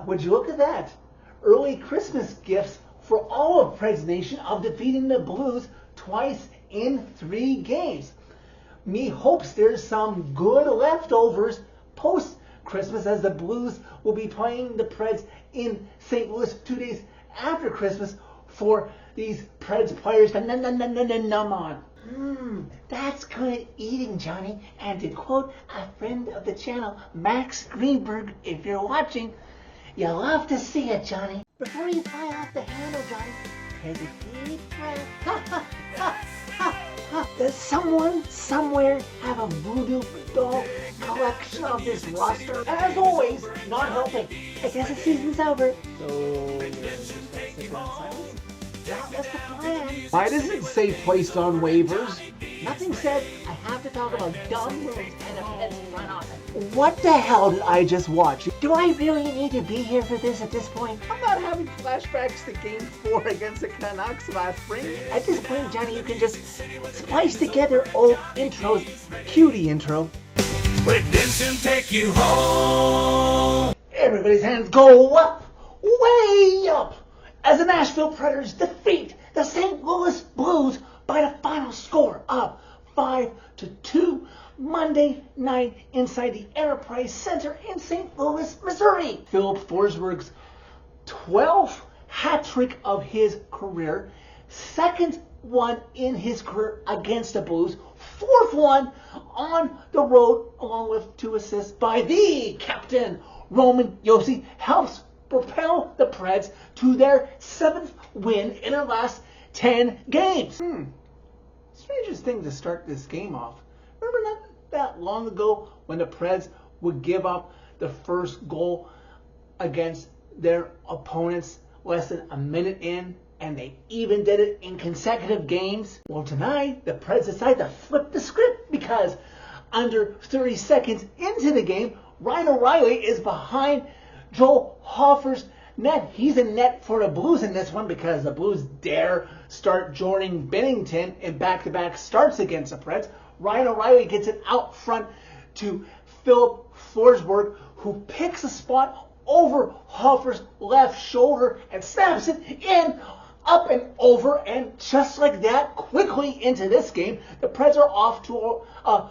would you look at that? Early Christmas gifts for all of Preds Nation of defeating the Blues twice in 3 games. Me hopes there's some good leftovers post-Christmas, as the Blues will be playing the Preds in St. Louis 2 days after Christmas for these Preds players to numb on. That's good eating, Johnny. And to quote a friend of the channel, Max Greenberg, if you're watching, you love to see it, Johnny. Before you fly off the handle, Johnny, take a deep breath. Ha, ha, ha, ha, ha. Does someone somewhere have a voodoo doll collection of this roster? As always, not helping. I guess the season's over. So, sit down silence. That was the plan. Why does it say placed on waivers? Nothing said. I have to talk about dumb moves and a Pets front office. What the hell did I just watch? Do I really need to be here for this at this point? I'm not having flashbacks to Game 4 against the Canucks last spring. At this point, Johnny, you can just splice together old intros. Cutie intro. Redemption take you home. Everybody's hands go up, way up, as the Nashville Predators defeat the St. Louis Blues by the final score of 5-2 Monday night inside the Enterprise Center in St. Louis, Missouri. Philip Forsberg's 12th hat trick of his career, second one in his career against the Blues, fourth one on the road, along with 2 assists by the captain, Roman Josi, helps propel the Preds to their 7th win in their last 10 games. Strangest thing to start this game off. Remember not that long ago when the Preds would give up the first goal against their opponents less than a minute in, and they even did it in consecutive games? Well, tonight the Preds decide to flip the script, because under 30 seconds into the game, Ryan O'Reilly is behind Joel Hofer's net. He's in net for the Blues in this one, because the Blues dare start Jordan Binnington in back-to-back starts against the Preds. Ryan O'Reilly gets it out front to Philip Forsberg, who picks a spot over Hofer's left shoulder and snaps it in, up and over, and just like that, quickly into this game, the Preds are off to a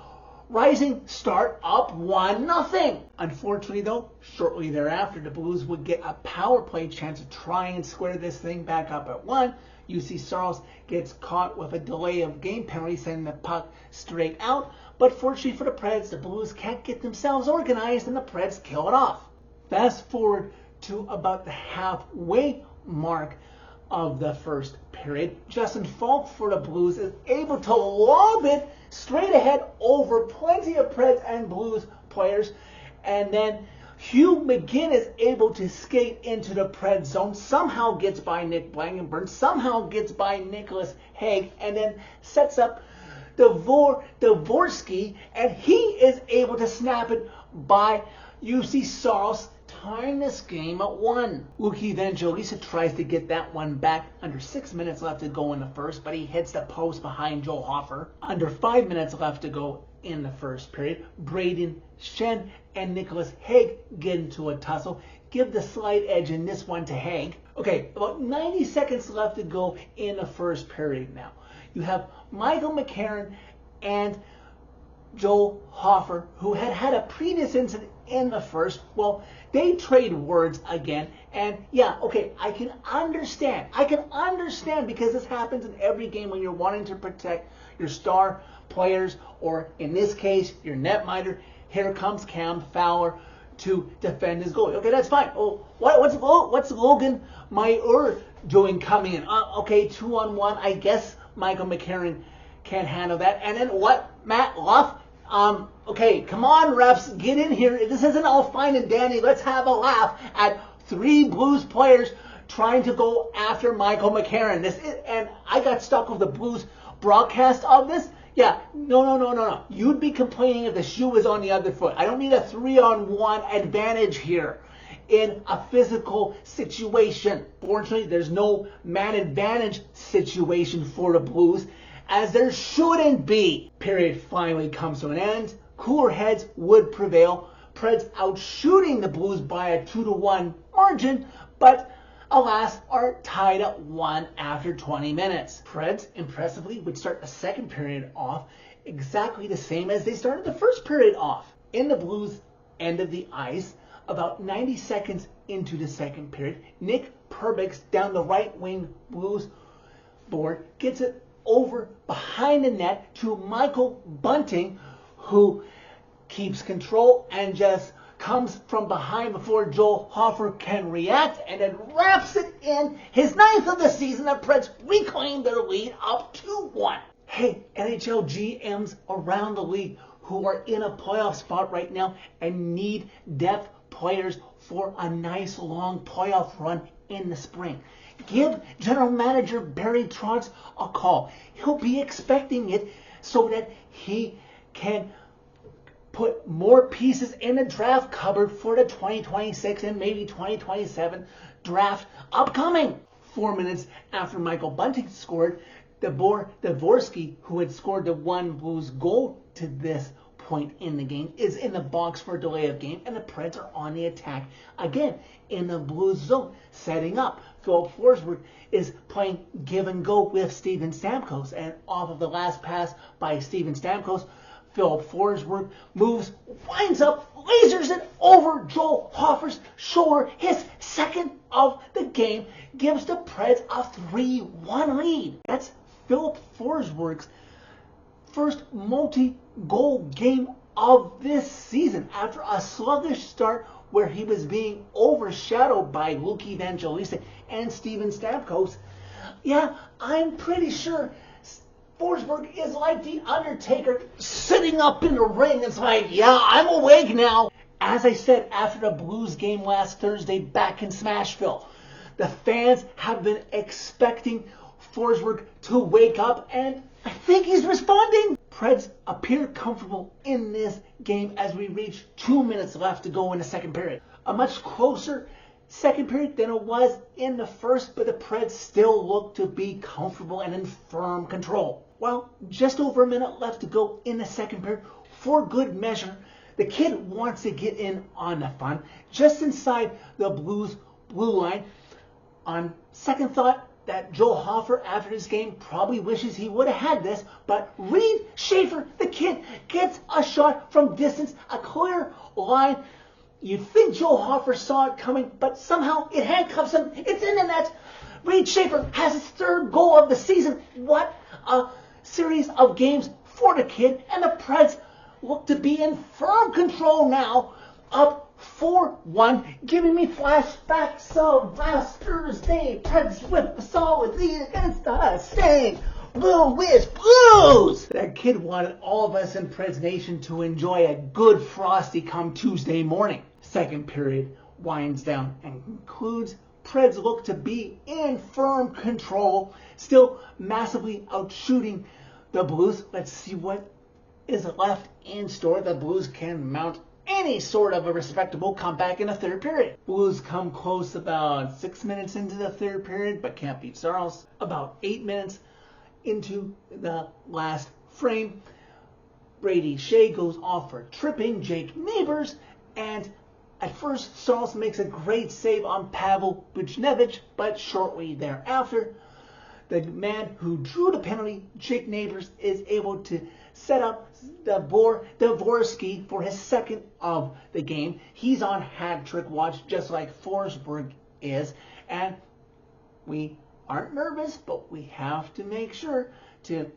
rising start, up 1-0. Unfortunately, though, shortly thereafter, the Blues would get a power play chance to try and square this thing back up at 1. UC Saros gets caught with a delay of game penalty, sending the puck straight out. But fortunately for the Preds, the Blues can't get themselves organized, and the Preds kill it off. Fast forward to about the halfway mark of the first period. Justin Falk for the Blues is able to lob it straight ahead over plenty of Preds and Blues players, and then Hugh McGinn is able to skate into the Preds zone, somehow gets by Nick Blankenburn, somehow gets by Nicholas Hague, and then sets up Dvorsky, and he is able to snap it by UC Saros, tying this game at 1. Luki Evangelista tries to get that one back. Under 6 minutes left to go in the first, but he hits the post behind Joel Hofer. Under 5 minutes left to go in the first period, Braden Shen and Nicholas Hague get into a tussle. Give the slight edge in this one to Hague. Okay, about 90 seconds left to go in the first period now. You have Michael McCarron and Joel Hofer, who had a previous incident in the first. Well, they trade words again, and yeah, okay, I can understand, because this happens in every game when you're wanting to protect your star players, or in this case, your netminder. Here comes Cam Fowler to defend his goalie. Okay, that's fine. Oh, what's Logan Mayer doing coming in? Okay, 2-on-1. I guess Michael McCarron can't handle that. And then what? Matt Luff? Okay, come on, refs, get in here. This isn't all fine and dandy. Let's have a laugh at 3 Blues players trying to go after Michael McCarron. And I got stuck with the Blues broadcast of this. Yeah, no. You'd be complaining if the shoe was on the other foot. I don't need a 3-on-1 advantage here in a physical situation. Fortunately, there's no man advantage situation for the Blues, as there shouldn't be. Period finally comes to an end. Cooler heads would prevail. Preds outshooting the Blues by a 2-1 margin. margin, but alas, are tied at 1 after 20 minutes. Preds, impressively, would start the second period off exactly the same as they started the first period off. In the Blues' end of the ice, about 90 seconds into the second period, Nick Perbix down the right wing Blues board gets it over behind the net to Michael Bunting, who keeps control and just comes from behind before Joel Hofer can react, and then wraps it in, his 9th of the season. The Preds reclaim their lead up 2-1. Hey, NHL GMs around the league who are in a playoff spot right now and need depth players for a nice long playoff run in the spring. Give General Manager Barry Trotz a call. He'll be expecting it so that he can put more pieces in the draft cupboard for the 2026 and maybe 2027 draft upcoming. 4 minutes after Michael Bunting scored, Dvorsky, who had scored the one Blues goal to this point in the game, is in the box for a delay of game, and the Preds are on the attack again in the Blues zone, setting up. Philip Forsberg is playing give and go with Steven Stamkos, and off of the last pass by Steven Stamkos, Philip Forsberg moves, winds up, lasers it over Joel Hofer's shoulder. His second of the game gives the Preds a 3-1 lead. That's Philip Forsberg's first multi-goal game of this season after a sluggish start where he was being overshadowed by Luke Evangelista and Steven Stamkos. Yeah, I'm pretty sure Forsberg is like the Undertaker sitting up in the ring. It's like, yeah, I'm awake now. As I said after the Blues game last Thursday back in Smashville, the fans have been expecting Forsberg to wake up, and I think he's responding. Preds appear comfortable in this game as we reach 2 minutes left to go in the second period. A much closer second period than it was in the first, but the Preds still look to be comfortable and in firm control. Well, just over a minute left to go in the second period. For good measure, the kid wants to get in on the fun just inside the Blues blue line. On second thought, that Joel Hofer after this game probably wishes he would have had this, but Reed Schaefer, the kid, gets a shot from distance, a clear line. You'd think Joel Hofer saw it coming, but somehow it handcuffs him. It's in the net. Reed Schaefer has his third goal of the season. What a series of games for the kid, and the Preds look to be in firm control now, up 4-1, giving me flashbacks of last Thursday. Preds with a solid lead against the St. Louis Blues. That kid wanted all of us in Preds Nation to enjoy a good frosty come Tuesday morning. Second period winds down and concludes. Preds look to be in firm control, still massively outshooting the Blues. Let's see what is left in store. The Blues can mount any sort of a respectable comeback in the third period. Blues come close about 6 minutes into the third period, but can't beat Saros. About 8 minutes into the last frame, Brady Shea goes off for tripping Jake Neighbors, and at first Saros makes a great save on Pavel Buchnevich, but shortly thereafter, the man who drew the penalty, Jake Neighbors, is able to set up Dvorsky for his second of the game. He's on hat trick watch just like Forsberg is, and we aren't nervous, but we have to make sure to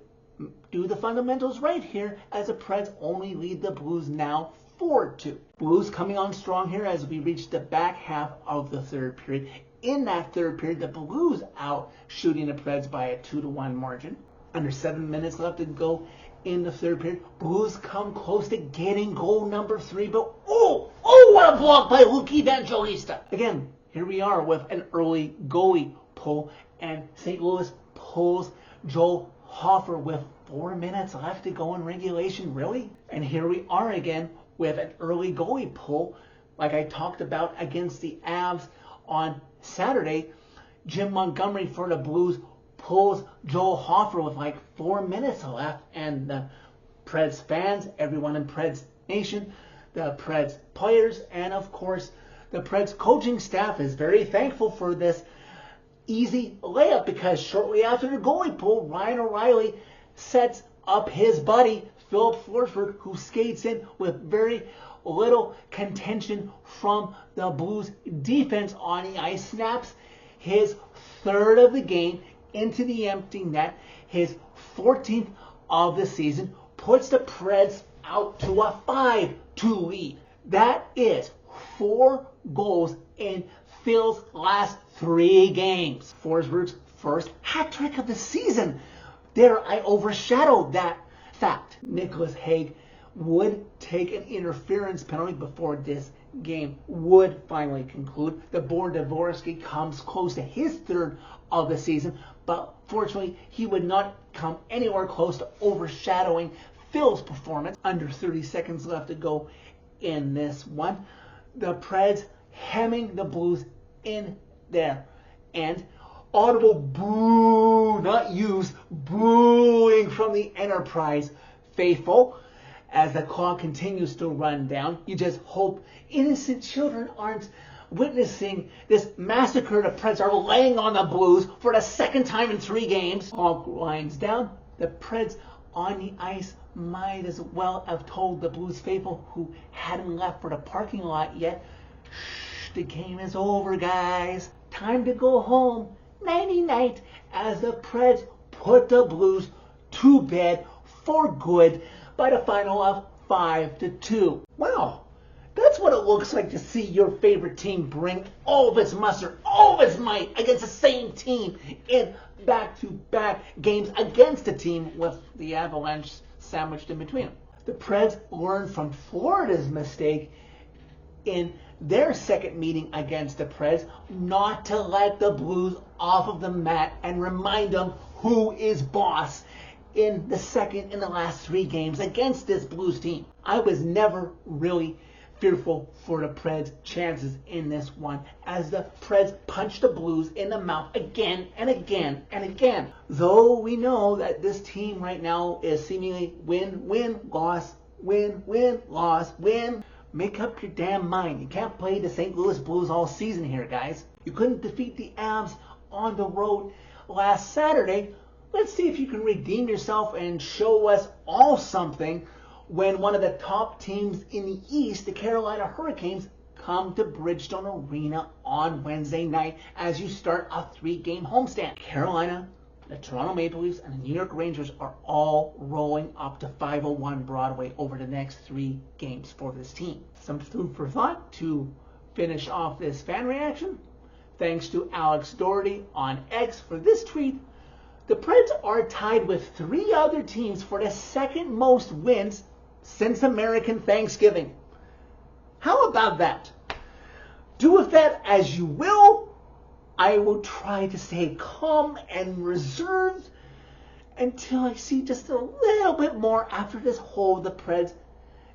do the fundamentals right here as the Preds only lead the Blues now 4-2. Blues coming on strong here as we reach the back half of the third period. In that third period, the Blues out shooting the Preds by a 2-1 margin. Under 7 minutes left to go in the third period. Blues come close to getting goal number 3, but what a block by Luke Evangelista. Again, here we are with an early goalie pull, and St. Louis pulls Joel Hofer with 4 minutes left to go in regulation. Really? And here we are again with an early goalie pull, like I talked about against the Avs on Saturday. Jim Montgomery for the Blues pulls Joel Hofer with like 4 minutes left, and the Preds fans, everyone in Preds Nation, the Preds players, and of course The Preds coaching staff is very thankful for this easy layup because shortly after the goalie pull, Ryan O'Reilly sets up his buddy, Philip Forsberg, who skates in with very little contention from the Blues defense on the ice, snaps his third of the game into the empty net, his 14th of the season, puts the Preds out to a 5-2 lead. That is 4 goals in Phil's last 3 games. Forsberg's first hat trick of the season. Dare I overshadow that fact? Nicholas Hague would take an interference penalty before this game would finally conclude. The Born Dvorsky comes close to his 3rd of the season, but fortunately he would not come anywhere close to overshadowing Phil's performance. Under 30 seconds left to go in this one. The Preds hemming the Blues in there, and audible boo, not use, booing from the Enterprise faithful as the clock continues to run down. You just hope innocent children aren't witnessing this massacre the Preds are laying on the Blues for the 2nd time in 3 games. Clock winds down. The Preds on the ice might as well have told the Blues faithful who hadn't left for the parking lot yet, shh, the game is over, guys. Time to go home. Nighty-night, as the Preds put the Blues to bed for good by the final of 5-2. Wow, that's what it looks like to see your favorite team bring all of its muster, all of its might against the same team in back-to-back games against a team with the Avalanche sandwiched in between them. The Preds learned from Florida's mistake in their 2nd meeting against the Preds not to let the Blues off of the mat and remind them who is boss in the 2nd in the last 3 games against this Blues team. I was never really fearful for the Preds' chances in this one, as the Preds punched the Blues in the mouth again and again and again. Though we know that this team right now is seemingly win, win, loss, win, win, loss, win. Make up your damn mind. You can't play the St. Louis Blues all season here, guys. You couldn't defeat the Avs on the road last Saturday. Let's see if you can redeem yourself and show us all something when one of the top teams in the East, the Carolina Hurricanes, come to Bridgestone Arena on Wednesday night as you start a 3-game homestand. Carolina, the Toronto Maple Leafs, and the New York Rangers are all rolling up to 501 Broadway over the next 3 games for this team. Some food for thought to finish off this fan reaction. Thanks to Alex Doherty on X for this tweet. The Preds are tied with 3 other teams for the 2nd most wins since American Thanksgiving. How about that? Do with that as you will. I will try to stay calm and reserved until I see just a little bit more after this hole the Preds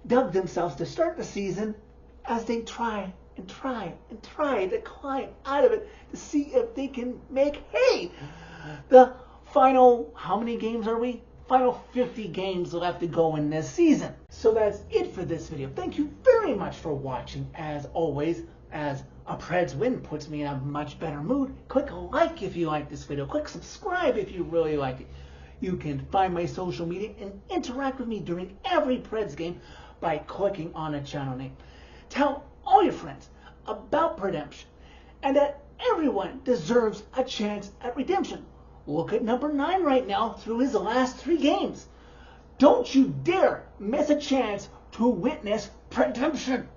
dug themselves to start the season, as they try and try and try to climb out of it to see if they can make the final, how many games are we? Final 50 games left to go in this season. So that's it for this video. Thank you very much for watching. As always, as a Preds win puts me in a much better mood, click like if you like this video. Click subscribe if you really like it. You can find my social media and interact with me during every Preds game by clicking on a channel name. Tell all your friends about redemption and that everyone deserves a chance at redemption. Look at number 9 right now through his last 3 games. Don't you dare miss a chance to witness redemption.